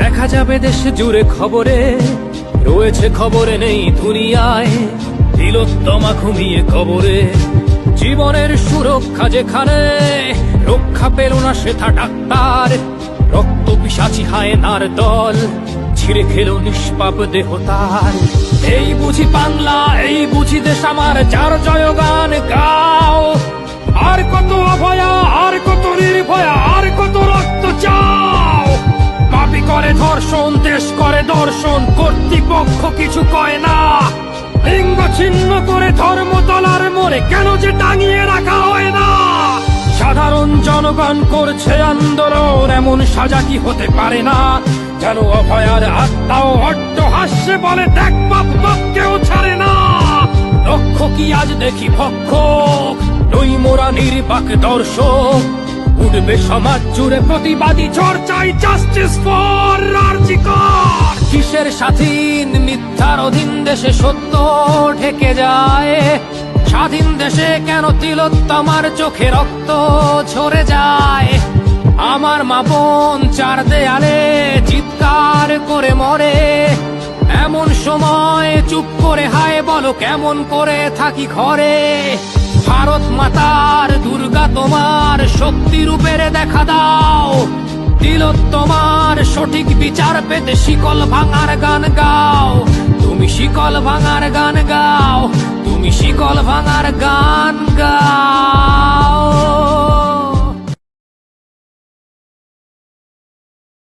দেখা যাবে দেশ জুড়ে খবরে, রয়েছে খবরে নেই দুনিয়ায়। তিলোত্তমা ঘুমিয়ে কবরে, জীবনের সুরক্ষা যেখানে, রক্ষা পেল না সেথা ডাক্তার। রক্ত পিশাচি হায়নার দল ছিঁড়ে খেলো নিষ্পাপ দেহ তার। এই বুঝি বাংলা, এই বুঝি দেশ আমার, যার জয়গান গাও। আর কত অভয়া, আর কত নির্ভয়া, আর কত রক্ত চাও। পাপী করে ধর্ষণ, দেশ করে দর্শন, কর্তৃপক্ষ কিছু কয় না। লিঙ্গ ছিন্ন করে ধর্ম তলার মোড়ে কেন যে টাঙিয়ে রাখা হয় না। সাধারণ জনগণ করছে আন্দোলন, এমন সাজা কি হতে পারে না। যেন অভয়ার আত্মাও অট্ট হাস্যে বলে, দেখ বাপ বাপকেও ছাড়ে না। লক্ষ্য কি আজ দেখি ভক্ষক, নই মোরা নির্বাক দর্শক। উঠবে সমাজ জুড়ে প্রতিবাদী চর্চায়, জাস্টিস ফর আর.জি. কর। কিসের স্বাধীন, মিথ্যার অধীন দেশে সত্য ঢেকে যায়। স্বাধীন দেশে কেন তিলোত্তমার চোখে রক্ত ঝরে যায়। আমার মা বোন চার দেয়ালে চিৎকার করে মরে, এমন সময় চুপ করে হায় বলো কেমন করে থাকি ঘরে। ভারত মাতার, দুর্গা তোমার শক্তি রূপের দেখা দাও। তিলোত্তমার সঠিক বিচার পেতে শিকল ভাঙার গান গাও। তুমি শিকল ভাঙার গান গাও, তুমি শিকল ভাঙার গান গাও।